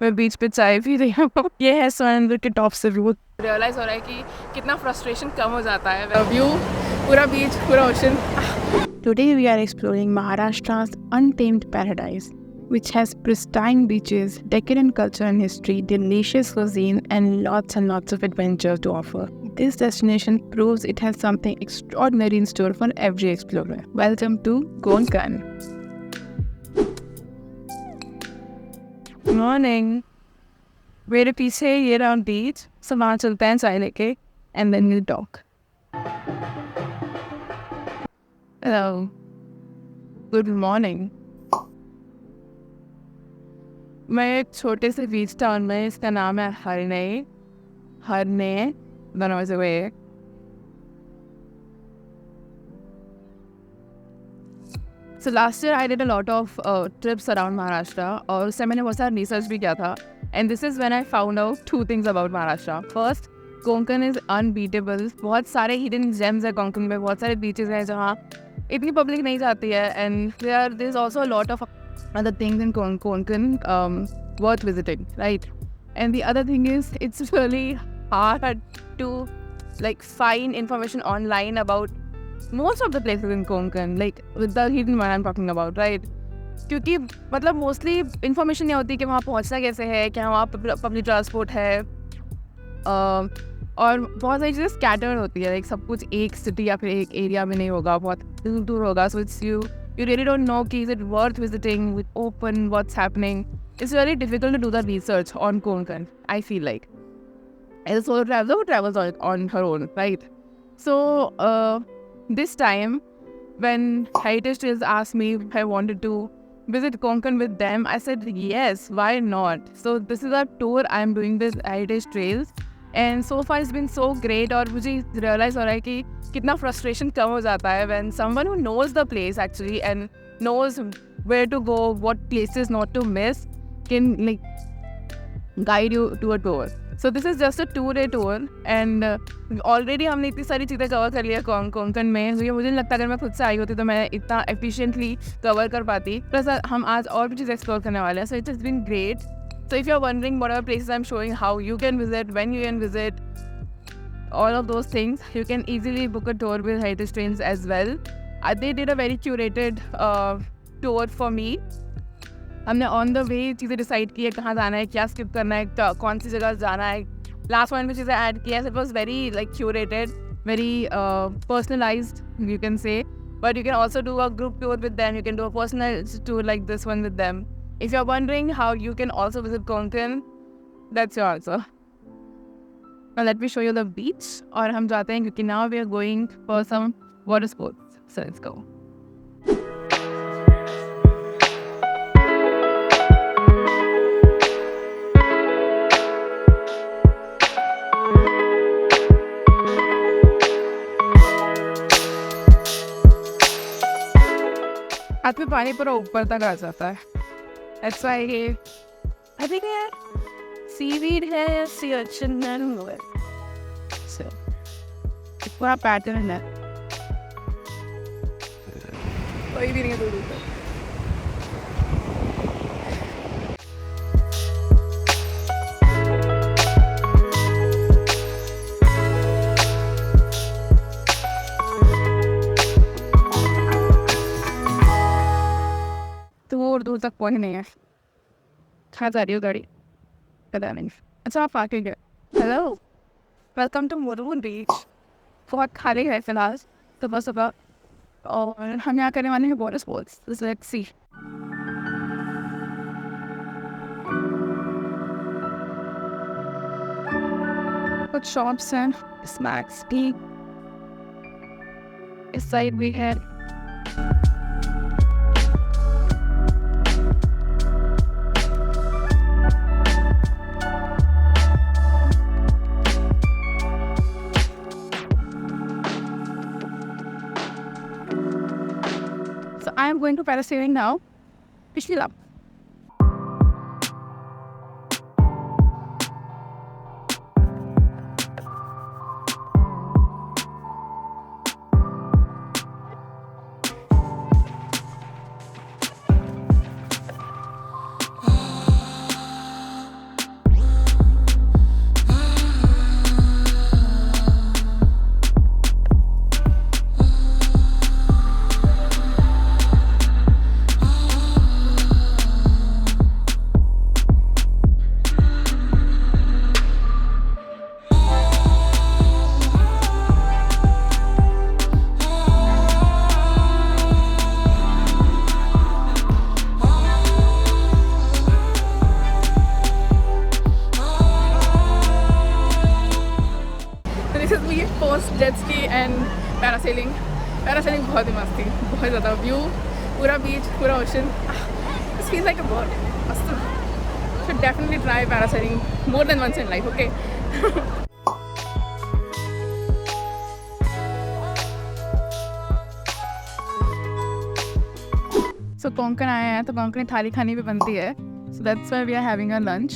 मैं बीच पे चाय पी रही हूँ। ये है सुरेंद्र के टॉप से व्यू। रियलाइज़ हो रहा है कि कितना फ्रस्ट्रेशन कम हो जाता है। व्यू पूरा बीच, पूरा ocean. Today we are exploring Maharashtra's untamed paradise, which has pristine beaches, decadent culture and history, delicious cuisine, and lots of adventure to offer. This destination proves it has something extraordinary in store for every explorer. Welcome to Konkan. Morning. मेरे पीछे ये रहा बीच, so वहाँ चलते हैं चाय लेके, and then we'll talk. Hello. Good morning. मैं एक छोटे से बीच टाउन में, इसका नाम है हरने, don't know the way. So last year I did a lot of trips around Maharashtra और उससे मैंने बहुत सारा research भी किया था. And this is when I found out 2 things about Maharashtra. First, Konkan is unbeatable. बहुत सारे hidden gems है Konkan में, बहुत सारे beaches हैं जहाँ इतनी पब्लिक नहीं जाती है. And there's also a lot of other things in Konkan worth visiting, right? And the other thing is it's really hard to find information online about most of the places in Konkan, like with the hidden one I'm talking about, right? क्योंकि मतलब mostly information नहीं होती कि वहाँ पहुँचना कैसे है, क्या वहाँ पब्लिक ट्रांसपोर्ट है, और बहुत सारी चीज़ें स्कैटर्ड होती है. लाइक सब कुछ एक सिटी या फिर एक एरिया में नहीं होगा, बहुत दूर दूर होगा. So it's you really don't know कि is it worth visiting with open what's happening. It's very difficult to do the research on Konkan, I feel like. As a solo traveller who travels on her own, right? So this time when Heritage Trails asked me if I wanted to visit Konkan with them, I said yes, why not? So this is a tour I'm doing with Heritage Trails and so far it's been so great. और मुझे realize हो रहा है कि कितना frustration कम हो जाता है when someone who knows the place actually and knows where to go, what places not to miss can guide you to a tour. So this is just a 2-day tour and already हमने इतनी सारी चीज़ें cover कर लिया कोंकण में. तो ये मुझे नहीं लगता अगर मैं खुद से आई होती तो मैं इतना efficiently कवर कर पाती. प्लस हम आज और भी चीज़ें एक्सप्लोर करने वाले हैं. So it has been great. So if you're wondering what are places I'm showing, how you can visit, when you can visit, all of those things, you can easily book a tour with Heritage Trains as well. They did a very curated tour for me. हमने on the way चीज़ें decide की है, कहाँ जाना है, क्या skip करना है, कौन सी जगह जाना है. लास्ट पॉइंट में चीज़ें ऐड किया है. It was very curated, very personalised you can say. But you can also do a group tour with them, you can do a personal tour like this one with them. If you are wondering how you can also visit Konkan, that's your answer. Now let me show you the beach. और हम जाते हैं क्योंकि now we are going for some water sports. So let's go. हाथ में पानी पूरा ऊपर तक आ जाता है. That's why I think seaweed है या सी अर्चिन है, so पूरा पैटर्न है. कोई भी नहीं है दूर दूर तक. दूर दूर तक पहुँच नहीं है. कहाँ जा रही हो गाड़ी? पता नहीं. अच्छा आप आके गए. हेलो, वेलकम टू मोरवून बीच. बहुत खाली है फिलहाल सुबह सुबह और हम यहाँ करने वाले हैं वाटर स्पोर्ट्स. Let's see. कुछ शॉप्स हैं, स्नैक्स टी. इस साइड भी है. I am going to parasailing now. पिछली लाभ. most jet ski and parasailing. Parasailing बहुत ही मस्त थी, बहुत ज़्यादा व्यू, पूरा बीच, पूरा ocean. This feels like a bird. मस्त. Should definitely try parasailing more than once in life. Okay. So Konkan आए हैं तो कोंकणी थाली खानी भी बनती है. So that's why we are having our lunch.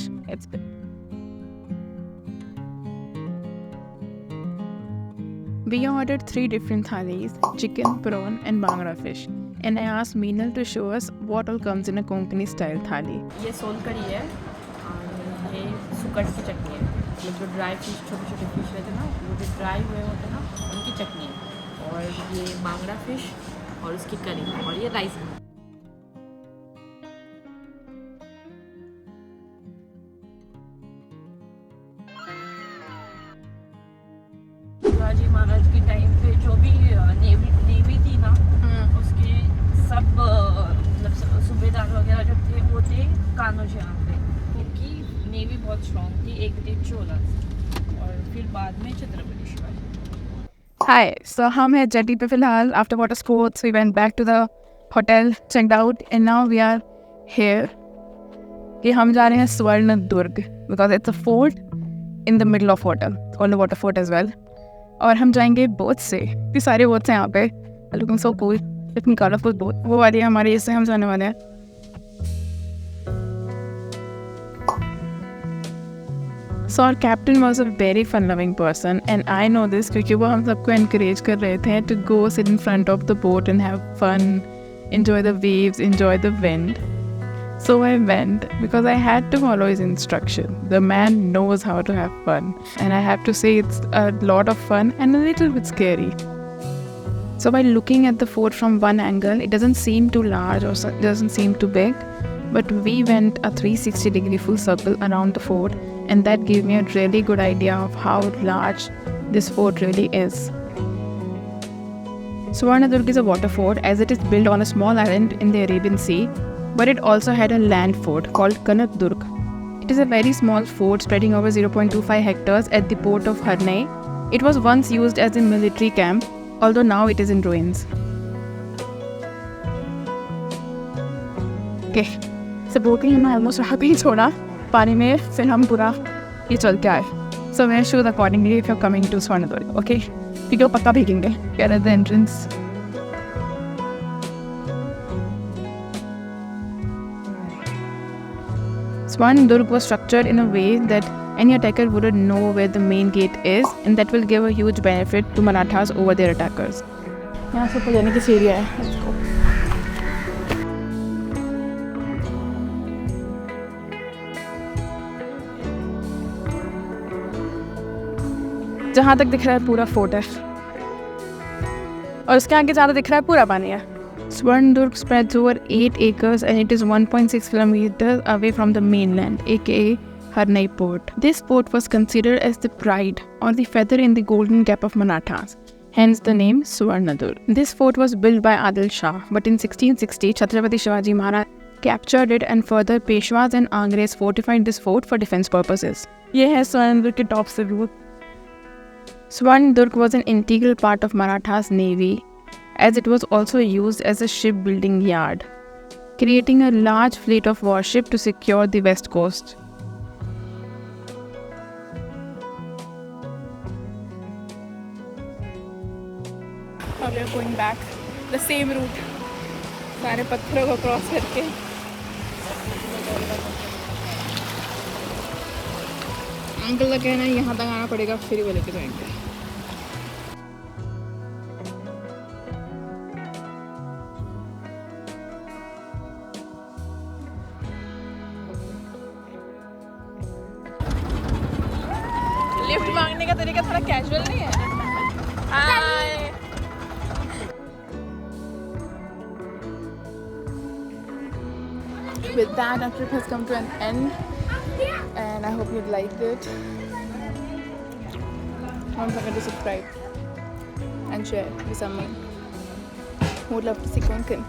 We ordered 3 different thalis, chicken, prawn and bhangra fish. And I asked Meenal to show us what all comes in a Konkani style thali. ये soul करी है और ये सुकट की चटनी है. ये जो dry fish, छोटे छोटे फिश रहते हैं ना, वो जो ड्राई हुए होते हैं ना, उनकी चटनी है. और ये बांगड़ा फिश और उसकी करी और ये राइस. शिवाजी महाराज के टाइम पे जो भी नेवी थी ना, उसके सब मतलब सूबेदार वगैरह जो थे वो थे कान्होजी यहाँ पे, क्योंकि नेवी बहुत स्ट्रॉन्ग थी. एक थे चोला और फिर बाद में छत्रपति शिवाजी. Hi, so हम हैं जेटी पे फिलहाल. After water sports, we went back to the hotel, checked out, and now we are here. कि हम जा रहे हैं स्वर्ण दुर्ग because it's a fort in the middle of water, called the water fort as well. और हम जाएंगे boat से. इतनी सारे बोट्स हैं यहाँ पे. Looking so cool, इतनी कलरफुल बोट. वो वाली है हमारी, इससे हम जाने वाले हैं. So our captain was a very fun-loving person, and I know this क्योंकि वो हम सबको encourage कर रहे थे to go sit in front of the boat and have fun, enjoy the waves, enjoy the wind. So I went because I had to follow his instruction. The man knows how to have fun, and I have to say it's a lot of fun and a little bit scary. So by looking at the fort from one angle, it doesn't seem too large or doesn't seem too big, but we went a 360-degree full circle around the fort, and that gave me a really good idea of how large this fort really is. Swarnadurg is a water fort as it is built on a small island in the Arabian Sea, but it also had a land fort called Kanakdurg. It is a very small fort spreading over 0.25 hectares at the port of Harnai. It was once used as a military camp, although now it is in ruins. Okay, so boating हमने almost वहाँ पे ही छोड़ा पानी में, फिर हम पूरा ये चल के आए. So we'll shoot accordingly if you're coming to Swarnadurg, okay? क्योंकि वो पक्का भीगेंगे. Get at the entrance. Swarnadurg was structured in a way that any attacker wouldn't know where the main gate is, and that will give a huge benefit to Marathas over their attackers. यहाँ से ऊपर जाने की सीढ़ी है. Let's go. जहाँ तक दिख रहा है पूरा फोर्ट है, और उसके आगे ज़्यादा दिख रहा है पूरा पानी है. Swarnadurg spreads over 8 acres and it is 1.6 kilometers away from the mainland, aka Harnai port. This port was considered as the pride or the feather in the golden cap of Marathas, hence the name Swarnadurg. This fort was built by Adil Shah, but in 1660 Chhatrapati Shivaji Maharaj captured it, and further Peshwas and Angres fortified this fort for defense purposes. ये है Swarnadurg के top से view. Swarnadurg was an integral part of Marathas navy, as it was also used as a shipbuilding yard, creating a large fleet of warships to secure the west coast. Now we are going back the same route. सारे पत्थरों को cross करके. Uncle का कहना है यहाँ तक आना पड़ेगा, फिर वो लेके जाएंगे. लिफ्ट मांगने का तरीका थोड़ा कैजुअल नहीं है. हाय. With that, our trip has come to an end, and I hope you liked it. Don't forget to subscribe and share with someone who would love to see Konkan.